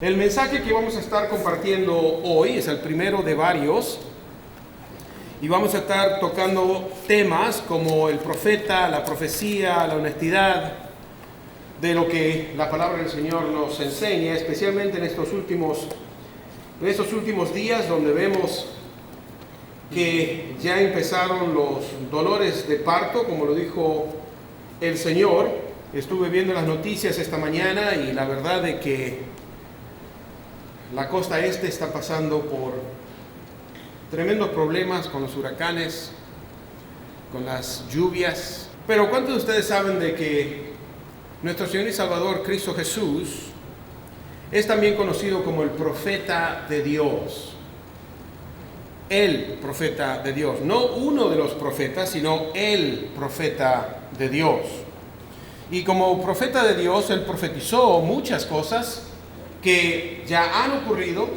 El mensaje que vamos a estar compartiendo hoy es el primero de varios y vamos a estar tocando temas como el profeta, la profecía, la honestidad, de lo que la palabra del Señor nos enseña, especialmente en estos últimos días donde vemos que ya empezaron los dolores de parto, como lo dijo el Señor. Estuve viendo las noticias esta mañana y la verdad de que la costa este está pasando por tremendos problemas con los huracanes, con las lluvias. Pero ¿cuántos de ustedes saben de que nuestro Señor y Salvador Cristo Jesús es también conocido como el profeta de Dios? El profeta de Dios, no uno de los profetas, sino el profeta de Dios. Y como profeta de Dios, Él profetizó muchas cosas que ya han ocurrido,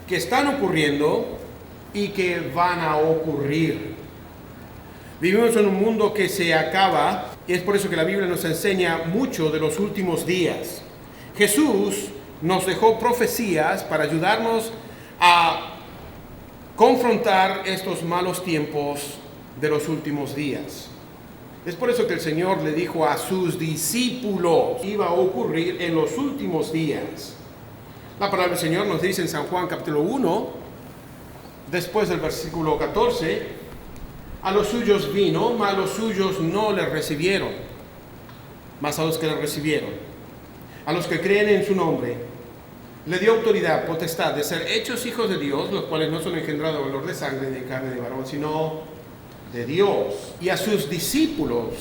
que están ocurriendo y que van a ocurrir. Vivimos en un mundo que se acaba y es por eso que la Biblia nos enseña mucho de los últimos días. Jesús nos dejó profecías para ayudarnos a confrontar estos malos tiempos de los últimos días. Es por eso que el Señor le dijo a sus discípulos que iba a ocurrir en los últimos días. La palabra del Señor nos dice en San Juan capítulo 1, después del versículo 14, a los suyos vino, mas a los suyos no le recibieron, mas a los que le recibieron, a los que creen en su nombre, le dio autoridad, potestad de ser hechos hijos de Dios, los cuales no son engendrados de valor de sangre, de carne, de varón, sino de Dios. Y a sus discípulos,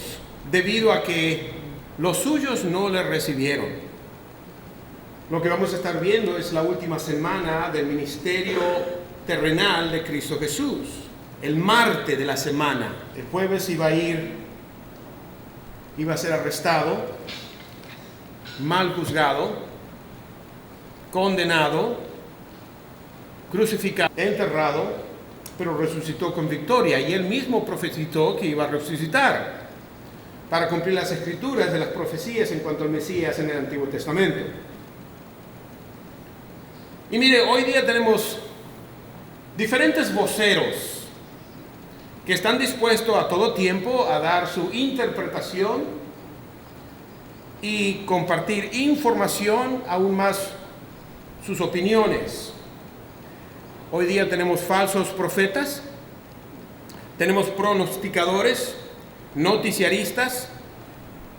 debido a que los suyos no le recibieron. Lo que vamos a estar viendo es la última semana del ministerio terrenal de Cristo Jesús. El martes de la semana. El jueves iba a ser arrestado, mal juzgado, condenado, crucificado, enterrado, pero resucitó con victoria. Y él mismo profetizó que iba a resucitar para cumplir las escrituras de las profecías en cuanto al Mesías en el Antiguo Testamento. Y mire, hoy día tenemos diferentes voceros que están dispuestos a todo tiempo a dar su interpretación y compartir información, aún más sus opiniones. Hoy día tenemos falsos profetas, tenemos pronosticadores, noticiaristas,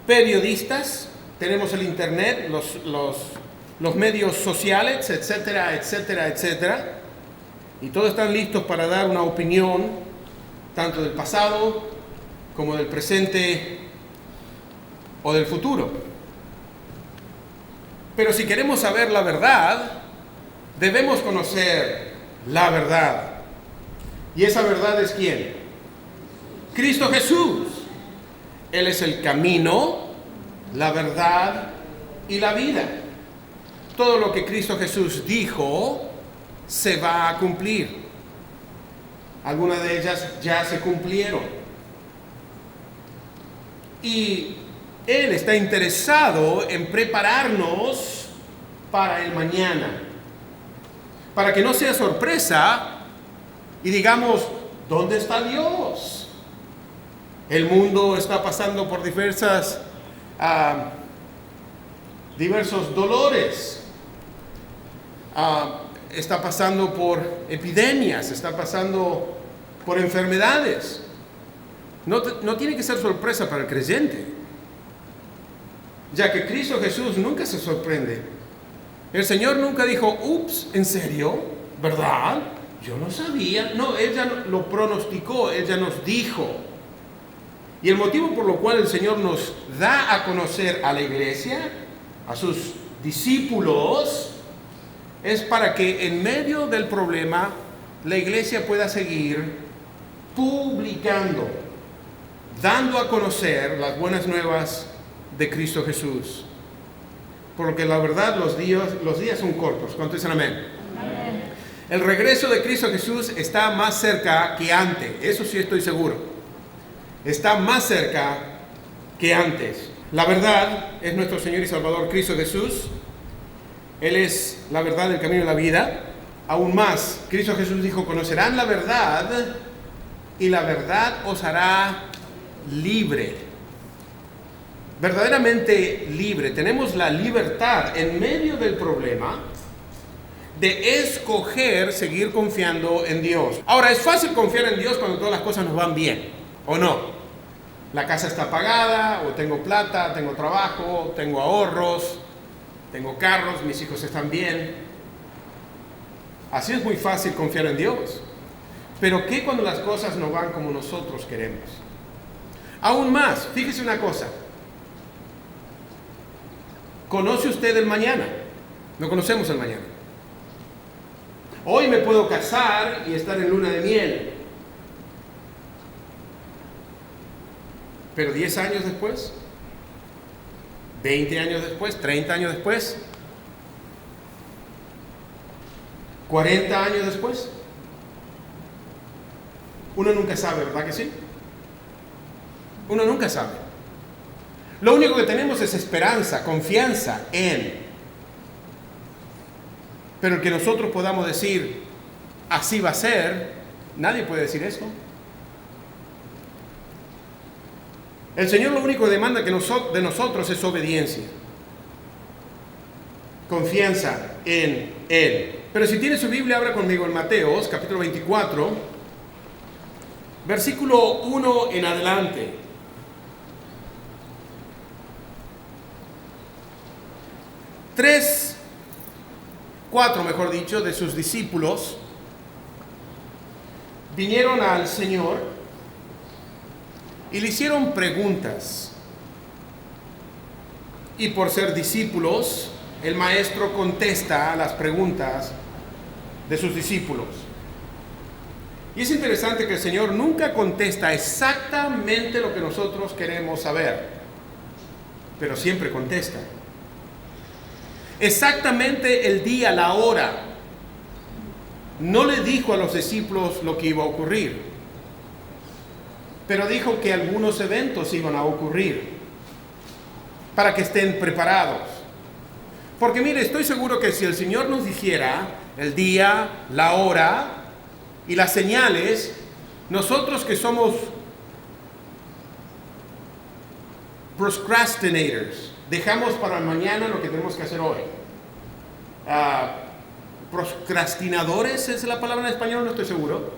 periodistas, tenemos el internet, los medios sociales, etcétera, etcétera, etcétera. Y todos están listos para dar una opinión, tanto del pasado como del presente o del futuro. Pero si queremos saber la verdad, debemos conocer la verdad. ¿Y esa verdad es quién? Cristo Jesús. Él es el camino, la verdad y la vida. Todo lo que Cristo Jesús dijo se va a cumplir. Algunas de ellas ya se cumplieron. Y Él está interesado en prepararnos para el mañana. Para que no sea sorpresa y digamos, ¿dónde está Dios? El mundo está pasando por diversos dolores. Está pasando por epidemias, está pasando por enfermedades. No tiene que ser sorpresa para el creyente, ya que Cristo Jesús nunca se sorprende. El Señor nunca dijo, ups, ¿en serio? ¿Verdad? Yo no sabía. No, Él ya lo pronosticó, Él ya nos dijo. Y el motivo por lo cual el Señor nos da a conocer a la iglesia, a sus discípulos, es para que en medio del problema la iglesia pueda seguir publicando, dando a conocer las buenas nuevas de Cristo Jesús. Porque la verdad los días son cortos. ¿Cuántos dicen amén? Amén. El regreso de Cristo Jesús está más cerca que antes. Eso sí estoy seguro. Está más cerca que antes. La verdad es nuestro Señor y Salvador Cristo Jesús. Él es la verdad, el camino y la vida. Aún más, Cristo Jesús dijo, conocerán la verdad y la verdad os hará libre. Verdaderamente libre. Tenemos la libertad en medio del problema de escoger seguir confiando en Dios. Ahora, es fácil confiar en Dios cuando todas las cosas nos van bien, ¿o no? La casa está pagada, o tengo plata, tengo trabajo, tengo ahorros, tengo carros, mis hijos están bien. Así es muy fácil confiar en Dios. Pero ¿qué cuando las cosas no van como nosotros queremos? Aún más, fíjese una cosa. ¿Conoce usted el mañana? No conocemos el mañana. Hoy me puedo casar y estar en luna de miel. Pero 10 años después, 20 años después, 30 años después, 40 años después, uno nunca sabe, ¿verdad que sí? Uno nunca sabe. Lo único que tenemos es esperanza, confianza en. Pero el que nosotros podamos decir, así va a ser, nadie puede decir esto. El Señor lo único que demanda de nosotros es obediencia, confianza en Él. Pero si tiene su Biblia, abra conmigo en Mateos, capítulo 24, versículo 1 en adelante. Cuatro, mejor dicho, de sus discípulos vinieron al Señor y le hicieron preguntas. Y por ser discípulos, el maestro contesta a las preguntas de sus discípulos. Y es interesante que el Señor nunca contesta exactamente lo que nosotros queremos saber, pero siempre contesta. Exactamente el día, la hora. No le dijo a los discípulos lo que iba a ocurrir, pero dijo que algunos eventos iban a ocurrir para que estén preparados. Porque mire, estoy seguro que si el Señor nos dijera el día, la hora y las señales, nosotros que somos procrastinators, dejamos para mañana lo que tenemos que hacer hoy. Procrastinadores es la palabra en español, no estoy seguro.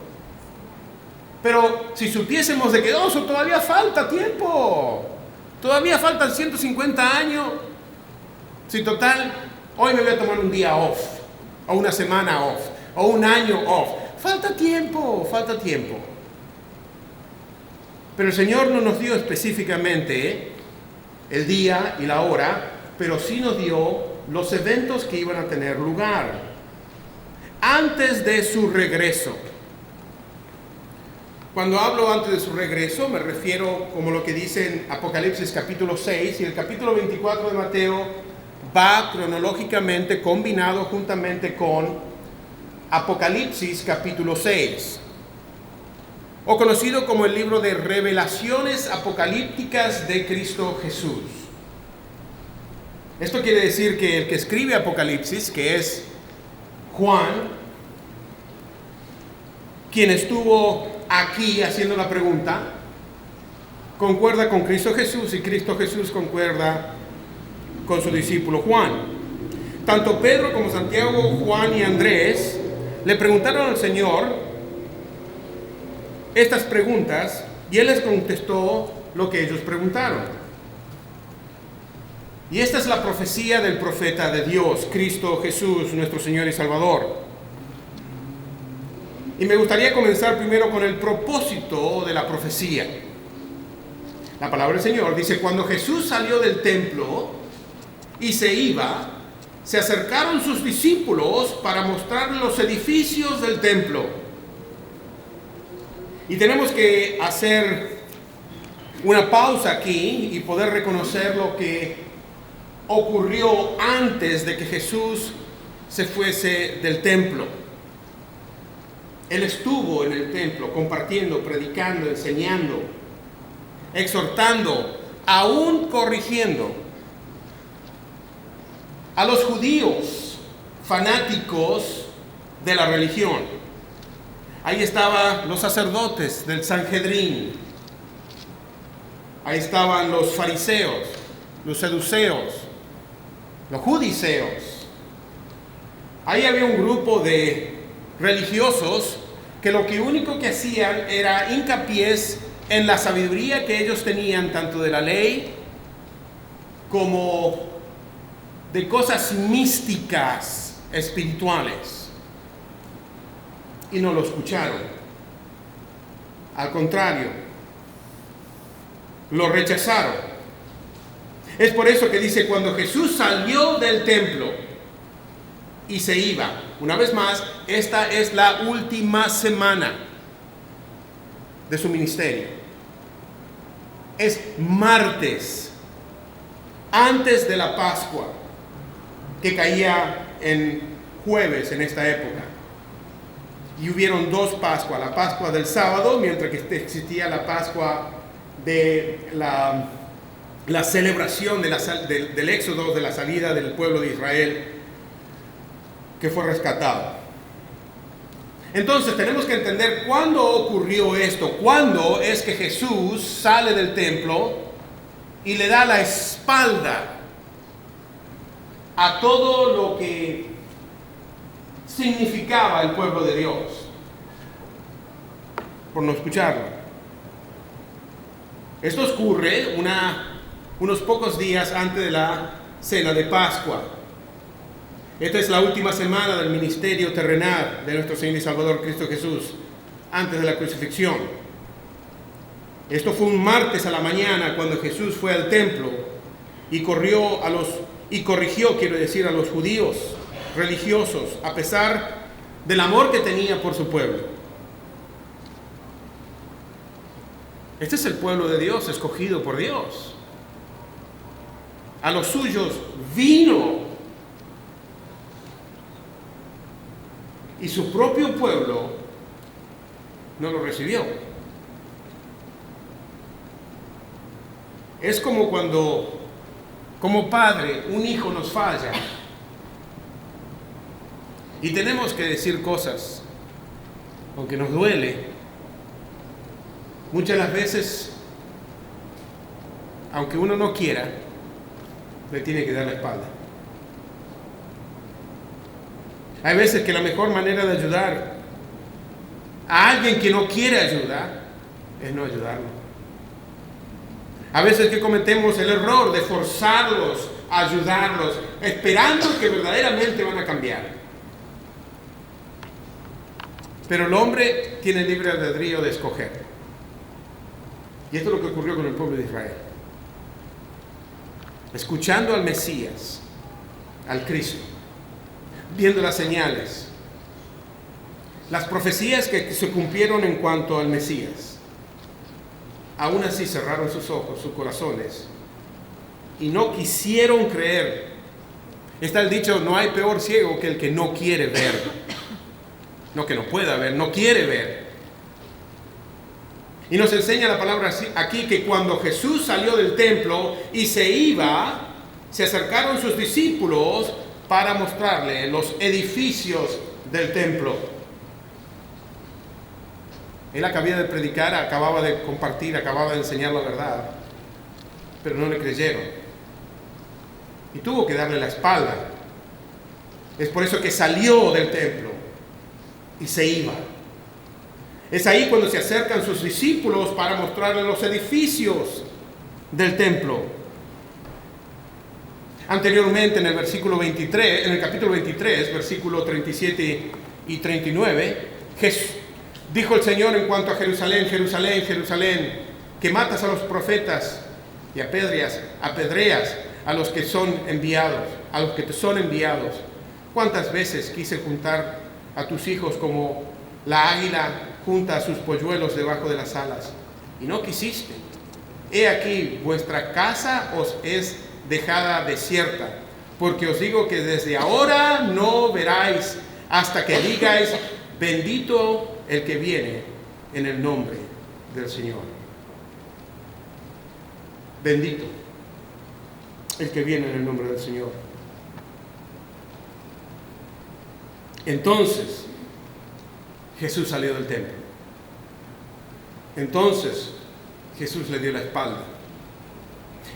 Pero si supiésemos de que todavía falta tiempo, todavía faltan 150 años. Si total, hoy me voy a tomar un día off, o una semana off, o un año off. Falta tiempo, falta tiempo. Pero el Señor no nos dio específicamente el día y la hora, pero sí nos dio los eventos que iban a tener lugar antes de su regreso. Cuando hablo antes de su regreso, me refiero como lo que dice en Apocalipsis capítulo 6 y el capítulo 24 de Mateo va cronológicamente combinado juntamente con Apocalipsis capítulo 6, o conocido como el libro de revelaciones apocalípticas de Cristo Jesús. Esto quiere decir que el que escribe Apocalipsis, que es Juan, quien estuvo aquí haciendo la pregunta, concuerda con Cristo Jesús y Cristo Jesús concuerda con su discípulo Juan. Tanto Pedro como Santiago, Juan y Andrés le preguntaron al Señor estas preguntas y Él les contestó lo que ellos preguntaron. Y esta es la profecía del profeta de Dios, Cristo Jesús, nuestro Señor y Salvador. Y me gustaría comenzar primero con el propósito de la profecía. La palabra del Señor dice: cuando Jesús salió del templo y se iba, se acercaron sus discípulos para mostrar los edificios del templo. Y tenemos que hacer una pausa aquí y poder reconocer lo que ocurrió antes de que Jesús se fuese del templo. Él estuvo en el templo compartiendo, predicando, enseñando, exhortando, aún corrigiendo a los judíos fanáticos de la religión. Ahí estaban los sacerdotes del Sanhedrin. Ahí estaban los fariseos, los saduceos, los judiceos. Ahí había un grupo de religiosos que lo que único que hacían era hincapié en la sabiduría que ellos tenían, tanto de la ley como de cosas místicas, espirituales. Y no lo escucharon. Al contrario, lo rechazaron. Es por eso que dice, cuando Jesús salió del templo y se iba. Una vez más, esta es la última semana de su ministerio. Es martes, antes de la Pascua, que caía en jueves en esta época. Y hubieron dos Pascuas, la Pascua del sábado, mientras que existía la Pascua de la celebración del éxodo, de la salida del pueblo de Israel, que fue rescatado. Entonces tenemos que entender cuándo ocurrió esto, cuándo es que Jesús sale del templo y le da la espalda a todo lo que significaba el pueblo de Dios, por no escucharlo. Esto ocurre unos pocos días antes de la cena de Pascua. Esta es la última semana del ministerio terrenal de nuestro Señor y Salvador Cristo Jesús, antes de la crucifixión. Esto fue un martes a la mañana cuando Jesús fue al templo y corrigió, a los judíos religiosos, a pesar del amor que tenía por su pueblo. Este es el pueblo de Dios, escogido por Dios. A los suyos vino, y su propio pueblo no lo recibió. Es como cuando, como padre, un hijo nos falla y tenemos que decir cosas, aunque nos duele. Muchas de las veces, aunque uno no quiera, le tiene que dar la espalda. Hay veces que la mejor manera de ayudar a alguien que no quiere ayuda es no ayudarlo. A veces que cometemos el error de forzarlos a ayudarlos, esperando que verdaderamente van a cambiar. Pero el hombre tiene libre albedrío de escoger. Y esto es lo que ocurrió con el pueblo de Israel. Escuchando al Mesías, al Cristo, viendo las señales, las profecías que se cumplieron en cuanto al Mesías, aún así cerraron sus ojos, sus corazones, y no quisieron creer. Está el dicho, no hay peor ciego que el que no quiere ver. No que no pueda ver, no quiere ver. Y nos enseña la palabra aquí que cuando Jesús salió del templo y se iba, se acercaron sus discípulos para mostrarle los edificios del templo. Él acababa de predicar, acababa de compartir, acababa de enseñar la verdad, pero no le creyeron. Y tuvo que darle la espalda. Es por eso que salió del templo y se iba. Es ahí cuando se acercan sus discípulos para mostrarle los edificios del templo. Anteriormente en el capítulo 23, versículo 37 y 39, dijo el Señor en cuanto a Jerusalén, Jerusalén, Jerusalén, que matas a los profetas y apedreas a los que son enviados, a los que te son enviados. ¿Cuántas veces quise juntar a tus hijos como la águila junta a sus polluelos debajo de las alas? Y no quisiste. He aquí, vuestra casa os es dejada desierta, porque os digo que desde ahora no veráis hasta que digáis, bendito el que viene en el nombre del Señor. Bendito el que viene en el nombre del Señor. Entonces, Jesús salió del templo. Entonces, Jesús le dio la espalda.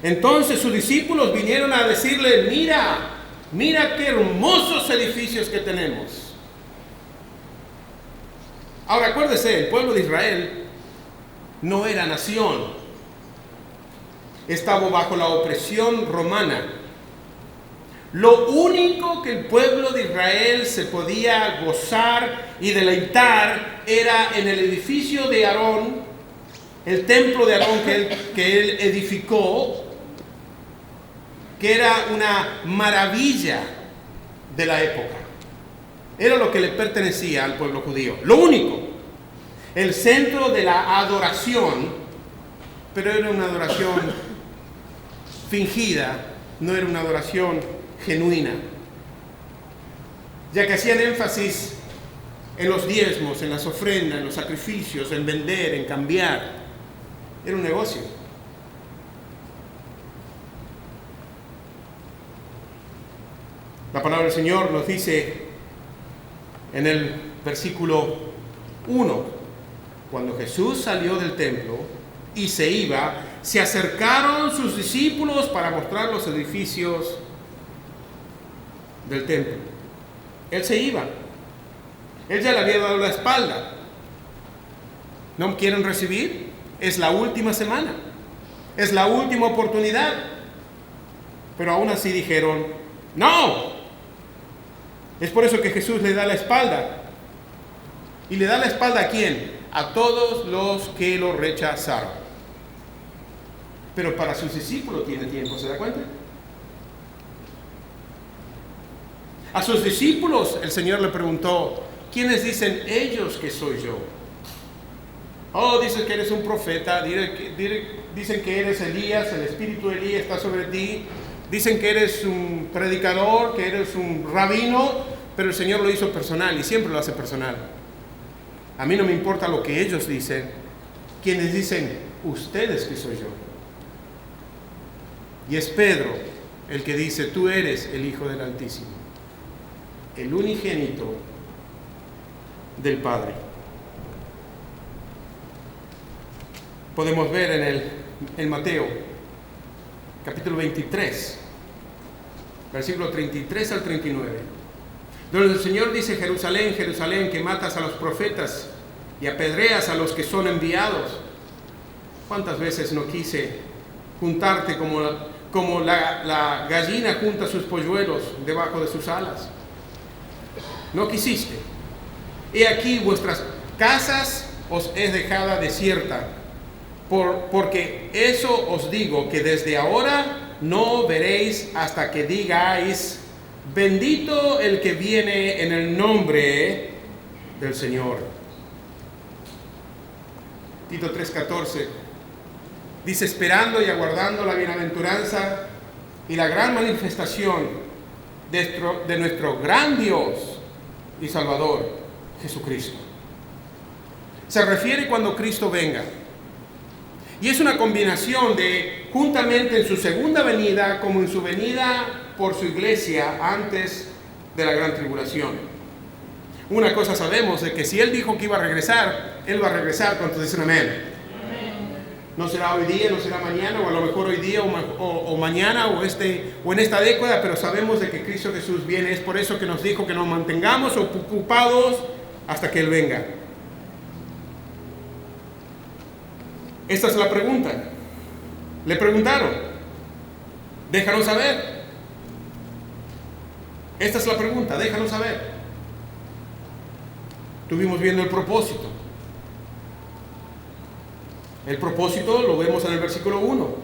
Entonces sus discípulos vinieron a decirle, mira qué hermosos edificios que tenemos. Ahora acuérdese, el pueblo de Israel no era nación. Estaba bajo la opresión romana. Lo único que el pueblo de Israel se podía gozar y deleitar era en el edificio de Aarón, el templo de Aarón que él edificó, que era una maravilla de la época. Era lo que le pertenecía al pueblo judío. Lo único. El centro de la adoración, pero era una adoración fingida, no era una adoración genuina. Ya que hacían énfasis en los diezmos, en las ofrendas, en los sacrificios, en vender, en cambiar. Era un negocio. La palabra del Señor nos dice en el versículo 1, cuando Jesús salió del templo y se iba, se acercaron sus discípulos para mostrar los edificios del templo. Él se iba. Él ya le había dado la espalda. ¿No quieren recibir? Es la última semana. Es la última oportunidad. Pero aún así dijeron, ¡no! Es por eso que Jesús le da la espalda. ¿Y le da la espalda a quién? A todos los que lo rechazaron. Pero para sus discípulos tiene tiempo, ¿se da cuenta? A sus discípulos el Señor le preguntó, ¿quiénes dicen ellos que soy yo? Oh, dicen que eres un profeta, dicen que eres Elías, el espíritu de Elías está sobre ti. Dicen que eres un predicador, que eres un rabino, pero el Señor lo hizo personal y siempre lo hace personal. A mí no me importa lo que ellos dicen, quienes dicen, ustedes que soy yo. Y es Pedro el que dice, tú eres el Hijo del Altísimo, el unigénito del Padre. Podemos ver en Mateo, capítulo 23, versículo 33 al 39, donde el Señor dice, Jerusalén, Jerusalén, que matas a los profetas y apedreas a los que son enviados. ¿Cuántas veces no quise juntarte como la gallina junta sus polluelos debajo de sus alas? No quisiste. He aquí vuestras casas os es dejada desierta. Porque eso os digo, que desde ahora no veréis hasta que digáis, bendito el que viene en el nombre del Señor. Tito 3:14 dice, esperando y aguardando la bienaventuranza y la gran manifestación de nuestro gran Dios y Salvador, Jesucristo. Se refiere cuando Cristo venga. Y es una combinación de, juntamente en su segunda venida, como en su venida por su iglesia antes de la gran tribulación. Una cosa sabemos, de que si Él dijo que iba a regresar, Él va a regresar. ¿Cuántos dicen amén? Amén. No será hoy día, no será mañana, o a lo mejor hoy día o mañana o en esta década, pero sabemos de que Cristo Jesús viene. Es por eso que nos dijo que nos mantengamos ocupados hasta que Él venga. Esta es la pregunta. Le preguntaron, déjanos saber. Esta es la pregunta, déjanos saber. Estuvimos viendo el propósito. El propósito lo vemos en el versículo 1.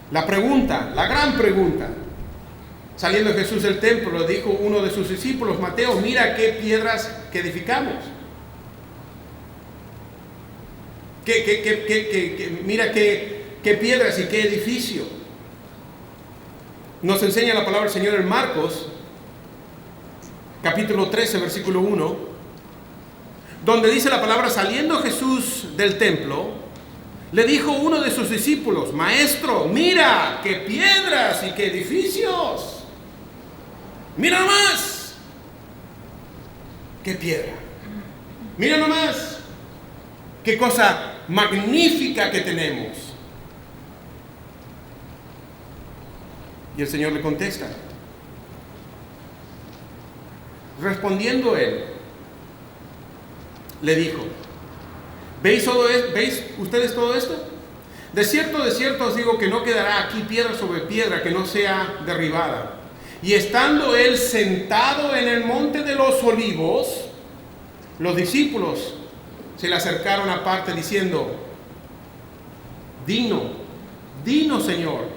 La pregunta, la gran pregunta. Saliendo Jesús del templo, le dijo uno de sus discípulos, Mateo, mira qué piedras que edificamos. Mira qué piedras y qué edificio. Nos enseña la palabra del Señor en Marcos, capítulo 13, versículo 1, donde dice la palabra, saliendo Jesús del templo, le dijo uno de sus discípulos, Maestro, mira qué piedras y qué edificios. Mira más. ¿Qué piedra? Mira nomás, qué cosa magnífica que tenemos. Y el Señor le contesta. Respondiendo él, le dijo: ¿Veis ustedes todo esto? De cierto os digo que no quedará aquí piedra sobre piedra que no sea derribada. Y estando él sentado en el monte de los olivos, los discípulos se le acercaron aparte diciendo: Dinos, Señor,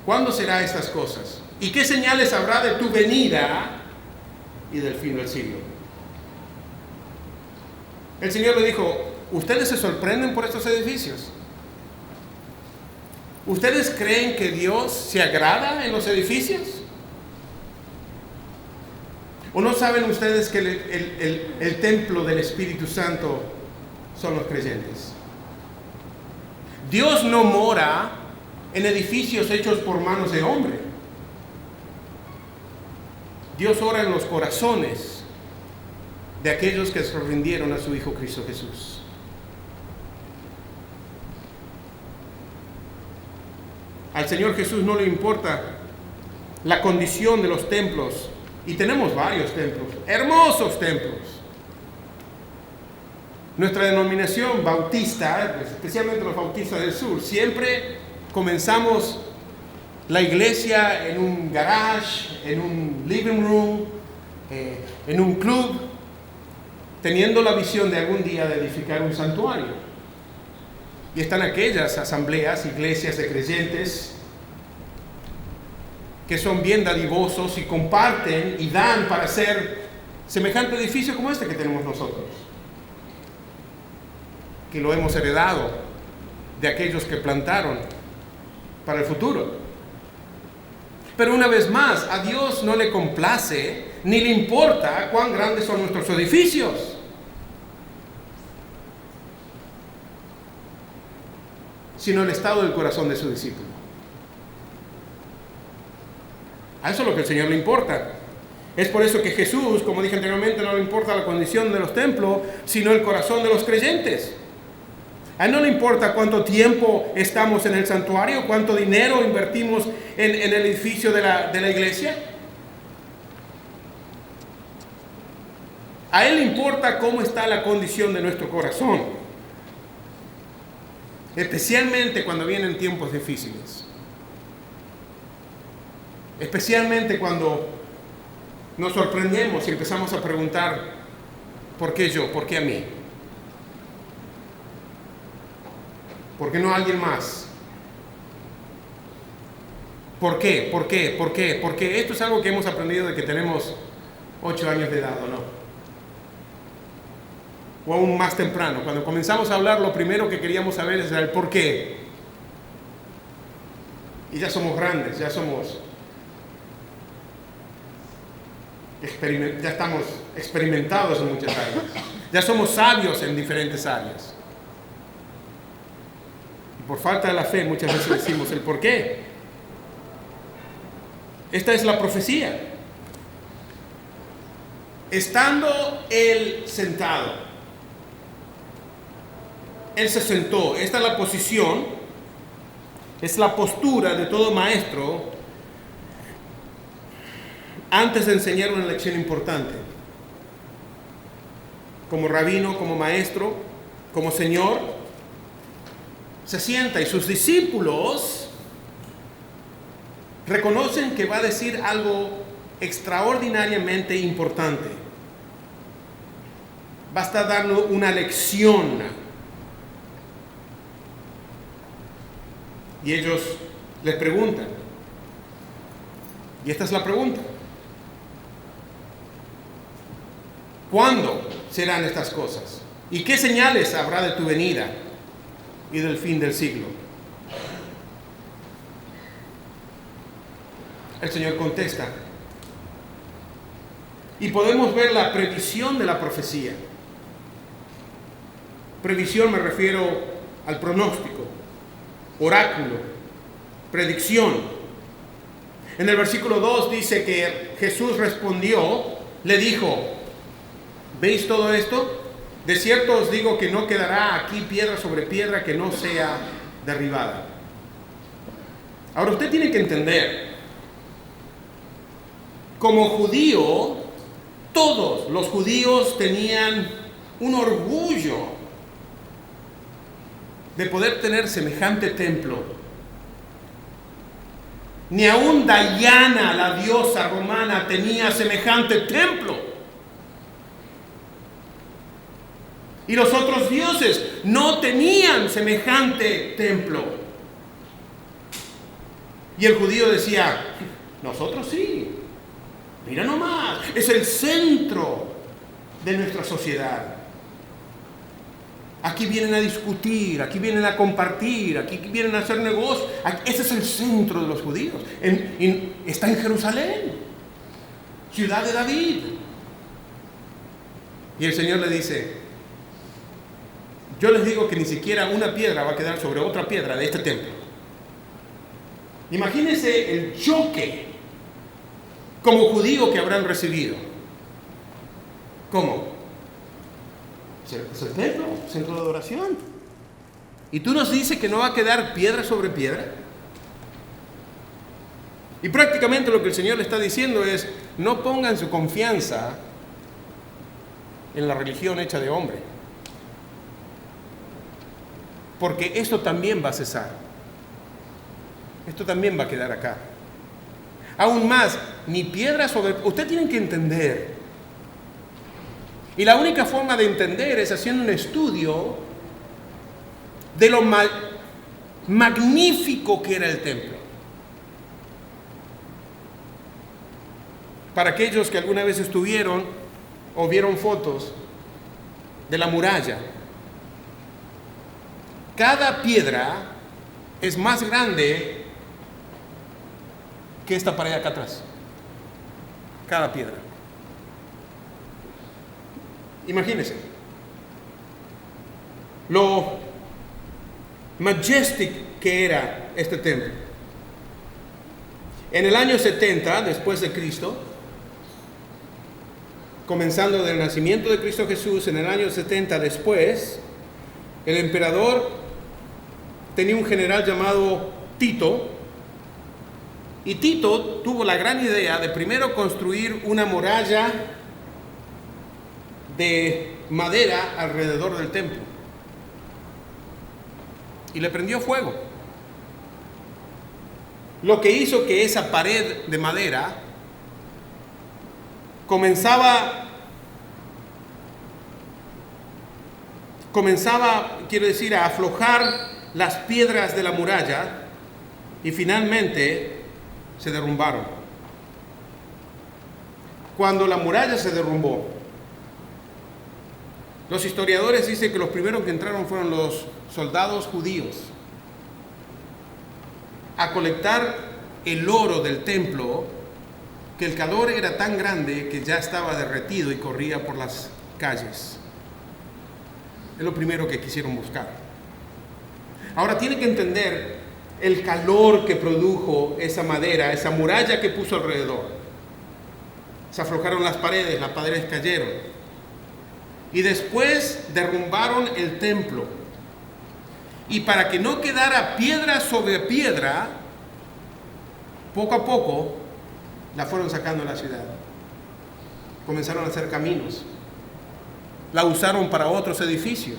¿cuándo será estas cosas? ¿Y qué señales habrá de tu venida y del fin del siglo? El Señor le dijo: ¿ustedes se sorprenden por estos edificios? ¿Ustedes creen que Dios se agrada en los edificios? ¿O no saben ustedes que el templo del Espíritu Santo son los creyentes? Dios no mora en edificios hechos por manos de hombre. Dios ora en los corazones de aquellos que se rindieron a su Hijo Cristo Jesús. Al Señor Jesús no le importa la condición de los templos, y tenemos varios templos, hermosos templos. Nuestra denominación bautista, especialmente los bautistas del sur, siempre comenzamos la iglesia en un garage, en un living room, en un club, teniendo la visión de algún día de edificar un santuario. Y están aquellas asambleas, iglesias de creyentes que son bien dadivosos y comparten y dan para hacer semejante edificio como este que tenemos nosotros, que lo hemos heredado de aquellos que plantaron para el futuro. Pero una vez más, a Dios no le complace ni le importa cuán grandes son nuestros edificios. Sino el estado del corazón de su discípulo. A eso es lo que el Señor le importa. Es por eso que Jesús, como dije anteriormente, no le importa la condición de los templos, sino el corazón de los creyentes. A Él no le importa cuánto tiempo estamos en el santuario, cuánto dinero invertimos en el edificio de la iglesia. A Él le importa cómo está la condición de nuestro corazón, especialmente cuando vienen tiempos difíciles, especialmente cuando nos sorprendemos y empezamos a preguntar: ¿por qué yo? ¿Por qué a mí? ¿Por qué no a alguien más? ¿Por qué? ¿Por qué? ¿Por qué? Porque esto es algo que hemos aprendido de que tenemos 8 años de edad, ¿o no? O aún más temprano. Cuando comenzamos a hablar, lo primero que queríamos saber es el por qué. Y ya somos grandes, ya estamos experimentados en muchas áreas. Ya somos sabios en diferentes áreas. Y por falta de la fe muchas veces decimos el por qué. Esta es la profecía. Estando él sentado, él se sentó. Esta es la posición, es la postura de todo maestro antes de enseñar una lección importante. Como rabino, como maestro, como señor, se sienta y sus discípulos reconocen que va a decir algo extraordinariamente importante. Va a estar dando una lección. Y ellos les preguntan. Y esta es la pregunta: ¿cuándo serán estas cosas? ¿Y qué señales habrá de tu venida y del fin del siglo? El Señor contesta. Y podemos ver la previsión de la profecía. Previsión me refiero al pronóstico, oráculo, predicción. En el versículo 2 dice que Jesús respondió, le dijo: ¿Veis todo esto? De cierto os digo que no quedará aquí piedra sobre piedra que no sea derribada. Ahora usted tiene que entender, como judío, todos los judíos tenían un orgullo de poder tener semejante templo. Ni aun Diana, la diosa romana, tenía semejante templo. Y los otros dioses no tenían semejante templo. Y el judío decía, nosotros sí. Mira nomás, es el centro de nuestra sociedad. Aquí vienen a discutir, aquí vienen a compartir, aquí vienen a hacer negocios. Ese es el centro de los judíos. Está en Jerusalén, ciudad de David. Y el Señor le dice, yo les digo que ni siquiera una piedra va a quedar sobre otra piedra de este templo. Imagínense el choque como judío que habrán recibido. ¿Cómo? Es el templo, centro de adoración. Y tú nos dices que no va a quedar piedra sobre piedra. Y prácticamente lo que el Señor le está diciendo es, no pongan su confianza en la religión hecha de hombre. Porque esto también va a cesar. Esto también va a quedar acá. Aún más, ni piedra sobre... Usted tiene que entender. Y la única forma de entender es haciendo un estudio de lo magnífico que era el templo. Para aquellos que alguna vez estuvieron o vieron fotos de la muralla, cada piedra es más grande que esta pared acá atrás. Cada piedra. Imagínense lo majestic que era este templo. En el año 70 después de Cristo, comenzando del nacimiento de Cristo Jesús, en el año 70 después, el emperador tenía un general llamado Tito, y Tito tuvo la gran idea de primero construir una muralla de madera alrededor del templo. Y le prendió fuego. Lo que hizo que esa pared de madera comenzaba, quiero decir, a aflojar las piedras de la muralla y finalmente se derrumbaron. Cuando la muralla se derrumbó, los historiadores dicen que los primeros que entraron fueron los soldados judíos a colectar el oro del templo, que el calor era tan grande que ya estaba derretido y corría por las calles. Es lo primero que quisieron buscar. Ahora tienen que entender el calor que produjo esa madera, esa muralla que puso alrededor. Se aflojaron las paredes cayeron. Y después derrumbaron el templo. Y para que no quedara piedra sobre piedra, poco a poco la fueron sacando de la ciudad. Comenzaron a hacer caminos. La usaron para otros edificios.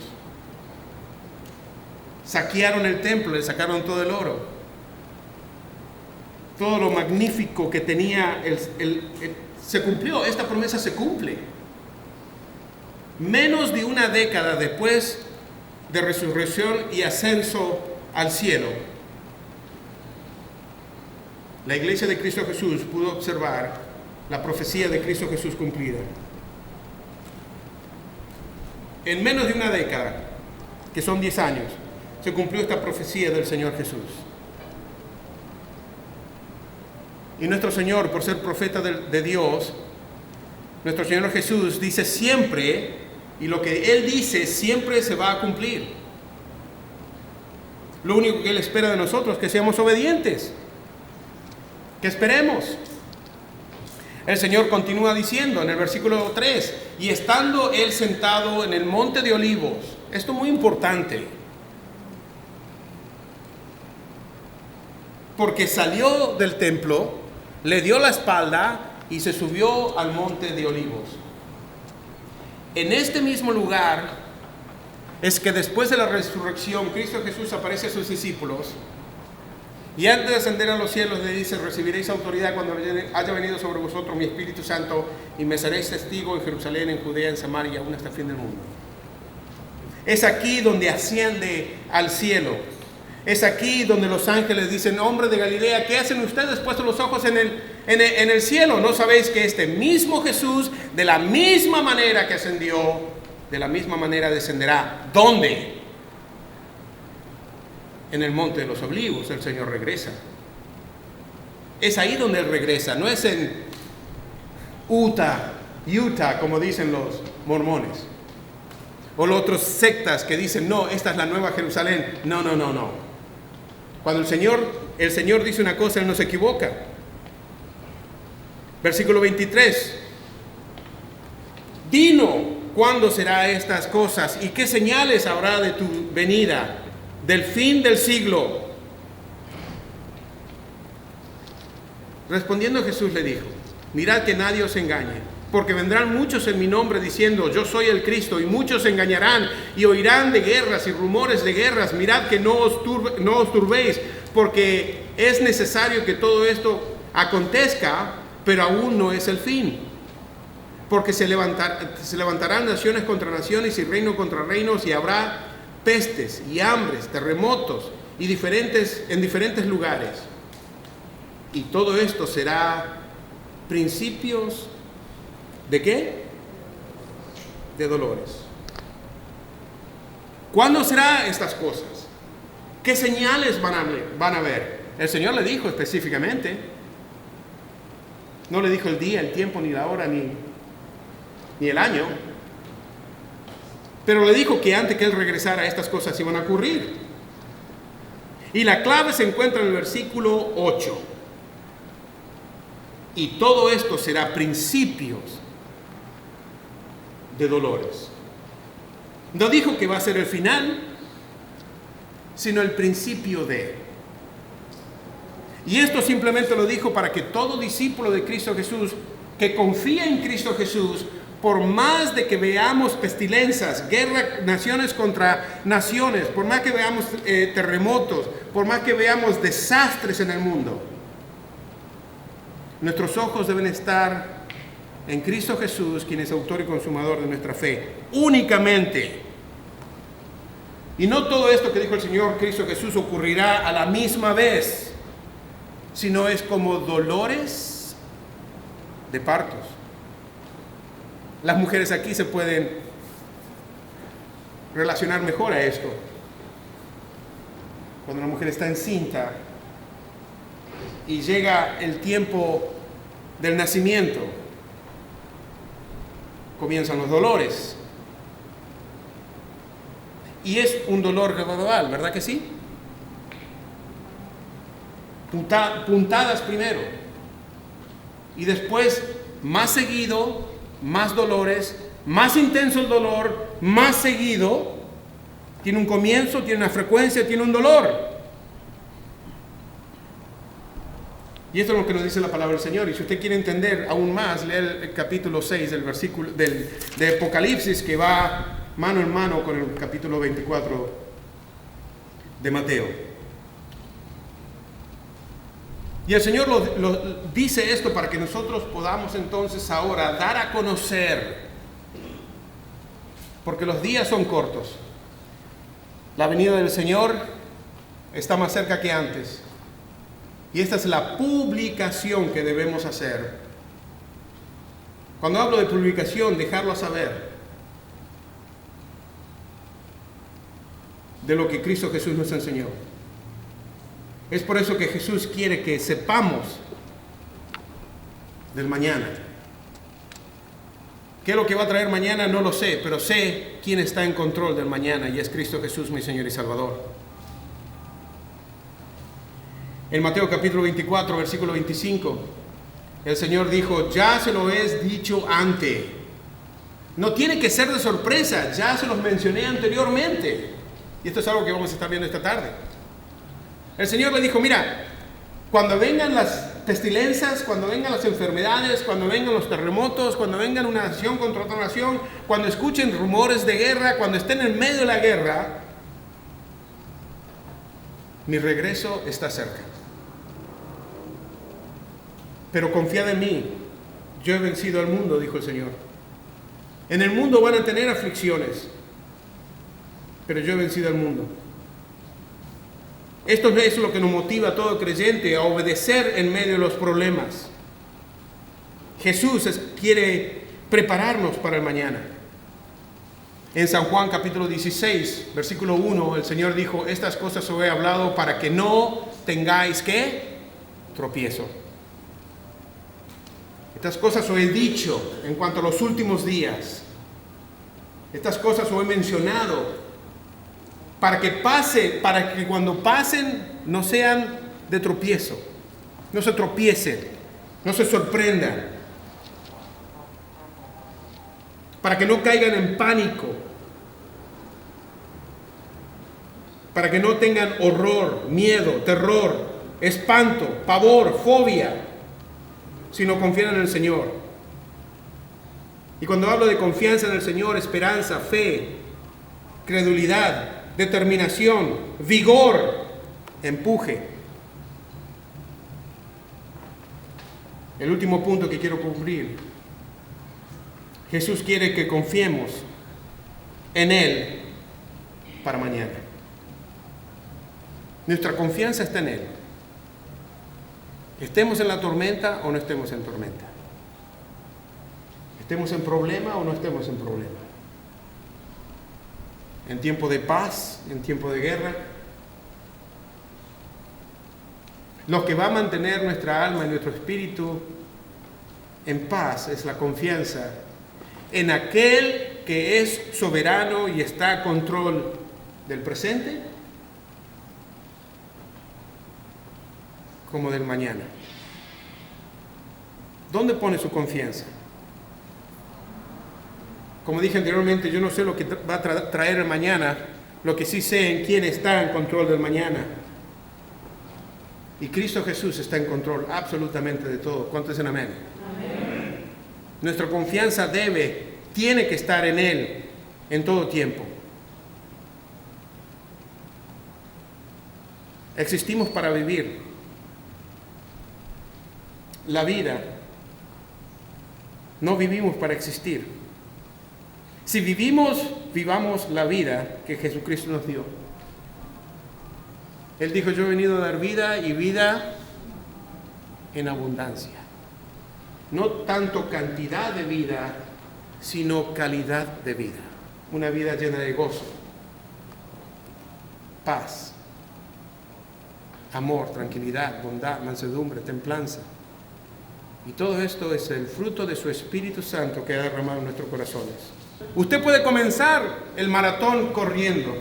Saquearon el templo, le sacaron todo el oro. Todo lo magnífico que tenía, se cumplió, esta promesa se cumple. Menos de una década después de resurrección y ascenso al cielo, la iglesia de Cristo Jesús pudo observar la profecía de Cristo Jesús cumplida. En menos de una década, que son 10 años, se cumplió esta profecía del Señor Jesús. Y nuestro Señor, por ser profeta de Dios, nuestro Señor Jesús dice siempre, y lo que Él dice siempre se va a cumplir. Lo único que Él espera de nosotros es que seamos obedientes, que esperemos. El Señor continúa diciendo en el versículo 3, y estando Él sentado en el monte de Olivos, esto es muy importante, porque salió del templo, le dio la espalda y se subió al monte de Olivos. En este mismo lugar es que después de la resurrección, Cristo Jesús aparece a sus discípulos y antes de ascender a los cielos le dice: recibiréis autoridad cuando haya venido sobre vosotros mi Espíritu Santo y me seréis testigo en Jerusalén, en Judea, en Samaria y aún hasta el fin del mundo. Es aquí donde asciende al cielo. Es aquí donde los ángeles dicen: hombre de Galilea, ¿qué hacen ustedes puestos los ojos en el cielo? ¿No sabéis que este mismo Jesús, de la misma manera que ascendió, de la misma manera descenderá? ¿Dónde? En el monte de los Olivos el Señor regresa. Es ahí donde Él regresa, no es en Utah, como dicen los mormones. O las otras sectas que dicen: no, esta es la nueva Jerusalén. No. Cuando el Señor dice una cosa, Él no se equivoca. Versículo 23. Dinos cuándo será estas cosas y qué señales habrá de tu venida, del fin del siglo. Respondiendo Jesús le dijo: mirad que nadie os engañe, porque vendrán muchos en mi nombre diciendo: yo soy el Cristo, y muchos se engañarán, y oirán de guerras y rumores de guerras. Mirad que no os turbéis, porque es necesario que todo esto acontezca, pero aún no es el fin. Porque se levantarán naciones contra naciones y reino contra reinos, y habrá pestes y hambres, terremotos en diferentes lugares. Y todo esto será principios ¿de qué? De dolores. ¿Cuándo serán estas cosas? ¿Qué señales van a ver? El Señor le dijo específicamente. No le dijo el día, el tiempo, ni la hora, ni el año. Pero le dijo que antes que Él regresara estas cosas iban a ocurrir. Y la clave se encuentra en el versículo 8. Y todo esto será principios de dolores. No dijo que va a ser el final, sino el principio de. Y esto simplemente lo dijo para que todo discípulo de Cristo Jesús que confía en Cristo Jesús, por más de que veamos pestilencias, guerra, naciones contra naciones, por más que veamos terremotos, por más que veamos desastres en el mundo, nuestros ojos deben estar en Cristo Jesús, quien es autor y consumador de nuestra fe, únicamente. Y no todo esto que dijo el Señor Cristo Jesús ocurrirá a la misma vez, sino es como dolores de partos. Las mujeres aquí se pueden relacionar mejor a esto. Cuando una mujer está encinta y llega el tiempo del nacimiento, comienzan los dolores. Y es un dolor gradual, ¿verdad que sí? Puntadas primero. Y después, más seguido, más dolores, más intenso el dolor, más seguido. Tiene un comienzo, tiene una frecuencia, tiene un dolor. Y esto es lo que nos dice la palabra del Señor. Y si usted quiere entender aún más, lea el capítulo 6 del versículo de Apocalipsis, que va mano en mano con el capítulo 24 de Mateo. Y el Señor dice esto para que nosotros podamos entonces ahora dar a conocer, porque los días son cortos. La venida del Señor está más cerca que antes. Y esta es la publicación que debemos hacer. Cuando hablo de publicación, dejarlo saber de lo que Cristo Jesús nos enseñó. Es por eso que Jesús quiere que sepamos del mañana. ¿Qué es lo que va a traer mañana? No lo sé, pero sé quién está en control del mañana, y es Cristo Jesús, mi Señor y Salvador. En Mateo capítulo 24, versículo 25, El Señor dijo, ya se lo he dicho antes. No tiene que ser de sorpresa, ya se los mencioné anteriormente. Y esto es algo que vamos a estar viendo esta tarde. El Señor le dijo, mira, cuando vengan las pestilencias, cuando vengan las enfermedades, cuando vengan los terremotos, cuando vengan una nación contra otra nación, cuando escuchen rumores de guerra, cuando estén en medio de la guerra, mi regreso está cerca. Pero confiad en mí, yo he vencido al mundo, dijo el Señor. En el mundo van a tener aflicciones, pero yo he vencido al mundo. Esto es lo que nos motiva a todo creyente a obedecer en medio de los problemas. Jesús quiere prepararnos para el mañana. En San Juan capítulo 16, versículo 1, el Señor dijo, estas cosas os he hablado para que no tengáis, ¿qué? Tropiezo. Estas cosas os he dicho en cuanto a los últimos días. Estas cosas os he mencionado para que cuando pasen no sean de tropiezo, no se tropiecen, no se sorprendan, para que no caigan en pánico, para que no tengan horror, miedo, terror, espanto, pavor, fobia, sino confíen en el Señor. Y cuando hablo de confianza en el Señor, esperanza, fe, credulidad, determinación, vigor, empuje. El último punto que quiero cubrir. Jesús quiere que confiemos en Él para mañana. Nuestra confianza está en Él. Estemos en la tormenta o no estemos en tormenta. Estemos en problema o no estemos en problema. En tiempo de paz, en tiempo de guerra. Lo que va a mantener nuestra alma y nuestro espíritu en paz es la confianza en aquel que es soberano y está a control del presente como del mañana. ¿Dónde pone su confianza? Como dije anteriormente, yo no sé lo que va a traer el mañana, lo que sí sé en quién está en control del mañana. Y Cristo Jesús está en control absolutamente de todo. ¿Cuántos dicen amén? Amén. Nuestra confianza tiene que estar en Él en todo tiempo. Existimos para vivir. La vida, no vivimos para existir. Si vivimos, vivamos la vida que Jesucristo nos dio. Él dijo, yo he venido a dar vida y vida en abundancia. No tanto cantidad de vida, sino calidad de vida. Una vida llena de gozo, paz, amor, tranquilidad, bondad, mansedumbre, templanza. Y todo esto es el fruto de su Espíritu Santo que ha derramado en nuestros corazones. Usted puede comenzar el maratón corriendo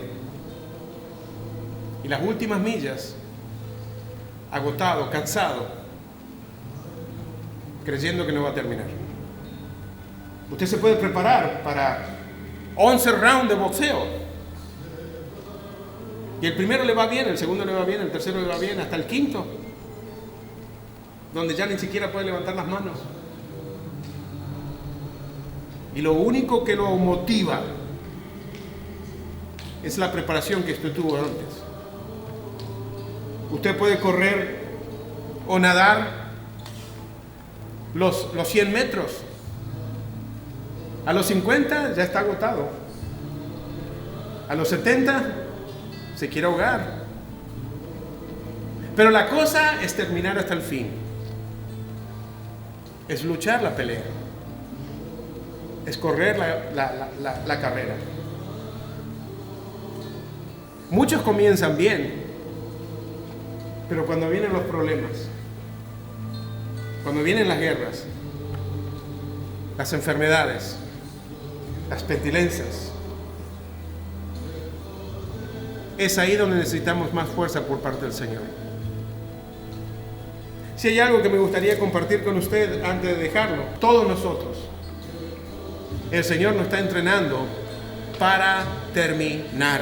y las últimas millas agotado, cansado, creyendo que no va a terminar. Usted se puede preparar para 11 rounds de boxeo y el primero le va bien, el segundo le va bien, el tercero le va bien, hasta el quinto, donde ya ni siquiera puede levantar las manos. Y lo único que lo motiva es la preparación que usted tuvo antes. Usted puede correr o nadar los 100 metros. A los 50 ya está agotado. A los 70 se quiere ahogar. Pero la cosa es terminar hasta el fin. Es luchar la pelea. Es correr la carrera. Muchos comienzan bien, pero cuando vienen los problemas, cuando vienen las guerras, las enfermedades, las pestilencias, es ahí donde necesitamos más fuerza por parte del Señor. Si hay algo que me gustaría compartir con usted antes de dejarlo, todos nosotros, el Señor nos está entrenando para terminar.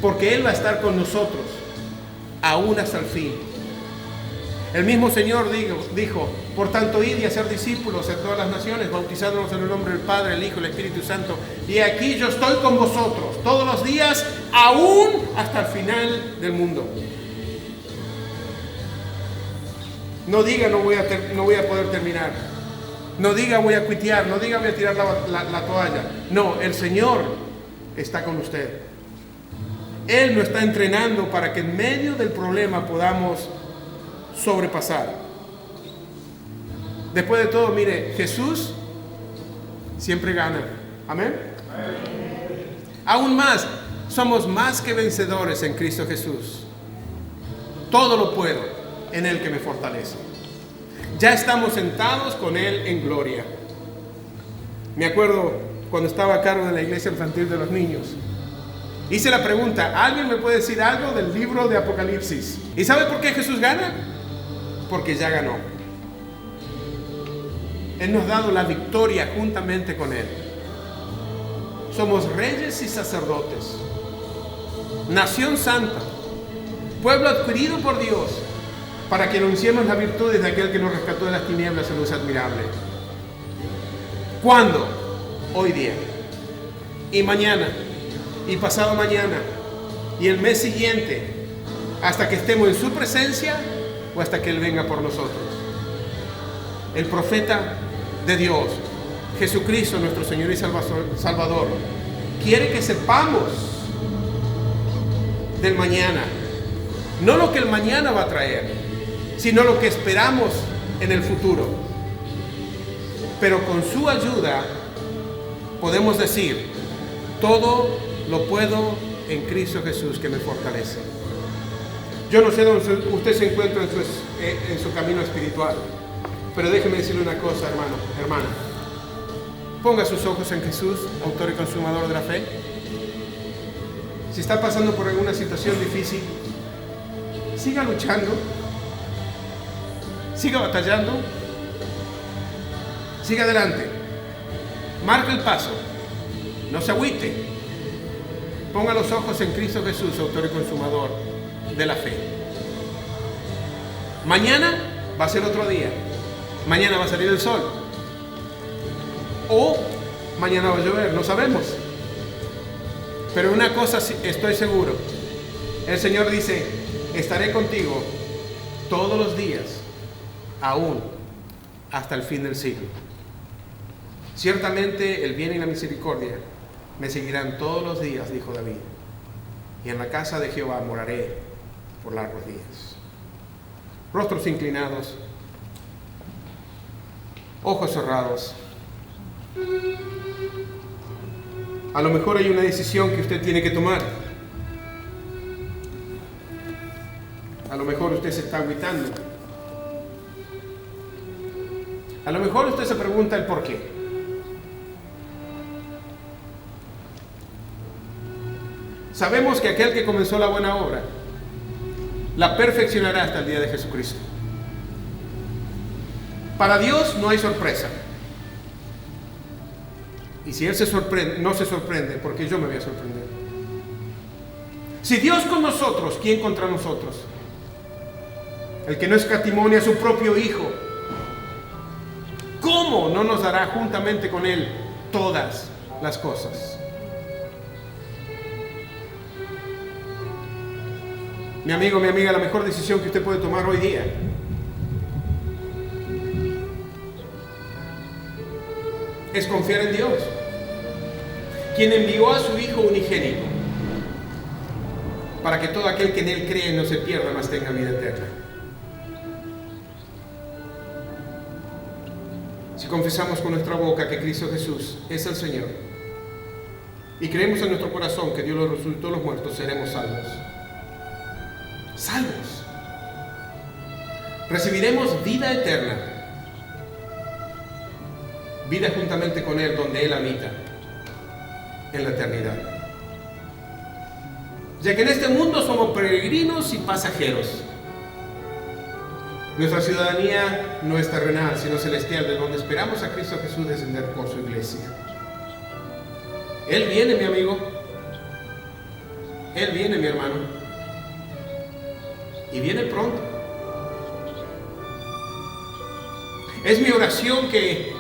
Porque Él va a estar con nosotros aún hasta el fin. El mismo Señor dijo, por tanto, id y hacer discípulos en todas las naciones, bautizándolos en el nombre del Padre, el Hijo y el Espíritu Santo. Y aquí yo estoy con vosotros todos los días, aún hasta el final del mundo. No diga no voy a poder terminar. No diga voy a cuitear. No diga voy a tirar la toalla. No, el Señor está con usted. Él nos está entrenando para que en medio del problema podamos sobrepasar. Después de todo, mire, Jesús siempre gana. Amén. Aún más, somos más que vencedores en Cristo Jesús. Todo lo puedo en Él que me fortalece. Ya estamos sentados con Él en gloria. Me acuerdo cuando estaba a cargo de la iglesia infantil de los niños. Hice la pregunta, ¿alguien me puede decir algo del libro de Apocalipsis? ¿Y sabe por qué Jesús gana? Porque ya ganó. Él nos ha dado la victoria juntamente con Él. Somos reyes y sacerdotes, nación santa, pueblo adquirido por Dios, para que anunciemos las virtudes de aquel que nos rescató de las tinieblas en luz admirable. ¿Cuándo? Hoy día. Y mañana. Y pasado mañana. Y el mes siguiente. Hasta que estemos en su presencia o hasta que Él venga por nosotros. El profeta de Dios, Jesucristo, nuestro Señor y Salvador, quiere que sepamos del mañana. No lo que el mañana va a traer, sino lo que esperamos en el futuro. Pero con su ayuda podemos decir, todo lo puedo en Cristo Jesús que me fortalece. Yo no sé dónde usted se encuentra en su camino espiritual, pero déjeme decirle una cosa, hermana. Ponga sus ojos en Jesús, autor y consumador de la fe. Si está pasando por alguna situación difícil, siga luchando, siga batallando, siga adelante, marca el paso, no se agüite, ponga los ojos en Cristo Jesús, autor y consumador de la fe. Mañana va a ser otro día, mañana va a salir el sol, o mañana va a llover, no sabemos, pero una cosa estoy seguro, el Señor dice, estaré contigo todos los días, aún hasta el fin del siglo. Ciertamente el bien y la misericordia me seguirán todos los días, dijo David, y en la casa de Jehová moraré por largos días. Rostros inclinados, ojos cerrados. A lo mejor hay una decisión que usted tiene que tomar. A lo mejor usted se está agüitando. A lo mejor usted se pregunta el por qué. Sabemos que aquel que comenzó la buena obra la perfeccionará hasta el día de Jesucristo. Para Dios no hay sorpresa. Y si Él no se sorprende, porque yo me voy a sorprender. Si Dios con nosotros, ¿quién contra nosotros? El que no escatimó a su propio Hijo, ¿cómo no nos dará juntamente con Él todas las cosas? Mi amigo, mi amiga, la mejor decisión que usted puede tomar hoy día es confiar en Dios, quien envió a su Hijo unigénito para que todo aquel que en Él cree no se pierda, mas tenga vida eterna. Si confesamos con nuestra boca que Cristo Jesús es el Señor y creemos en nuestro corazón que Dios lo resucitó de los muertos, seremos salvos. Salvos. Recibiremos vida eterna, vida juntamente con Él, donde Él habita en la eternidad. Ya que en este mundo somos peregrinos y pasajeros, Nuestra ciudadanía no es terrenal, sino celestial, de donde esperamos a Cristo Jesús descender por su iglesia. Él viene, mi amigo. Él viene, mi hermano. Y viene pronto. Es mi oración que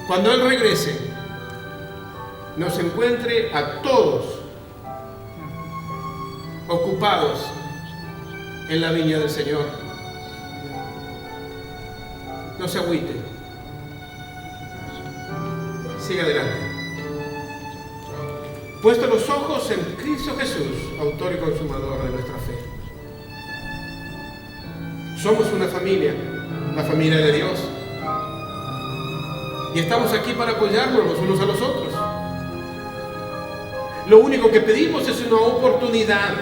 cuando Él regrese, nos encuentre a todos ocupados en la viña del Señor. No se agüite. Siga adelante. Puesto los ojos en Cristo Jesús, autor y consumador de nuestra fe. Somos una familia, la familia de Dios. Y estamos aquí para apoyarnos los unos a los otros. Lo único que pedimos es una oportunidad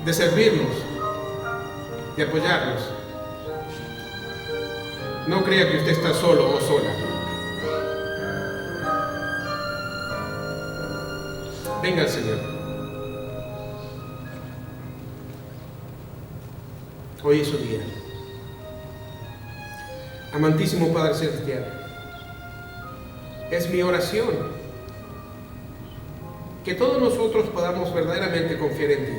de servirnos, de apoyarnos. No crea que usted está solo o sola. Venga al Señor. Hoy es su día. Amantísimo Padre Celestial, es mi oración que todos nosotros podamos verdaderamente confiar en ti.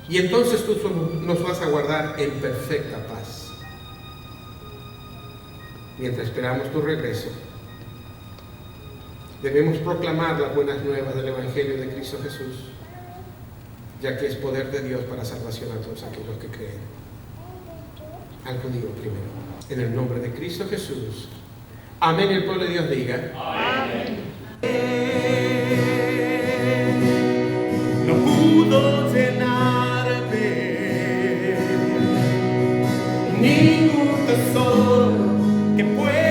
Y entonces tú nos vas a guardar en perfecta paz. Mientras esperamos tu regreso, debemos proclamar las buenas nuevas del Evangelio de Cristo Jesús, ya que es poder de Dios para salvación a todos aquellos que creen. Al judío primero. En el nombre de Cristo Jesús. Amén. El pueblo de Dios diga. Amén. No pudo llenarme ningún tesoro que pueda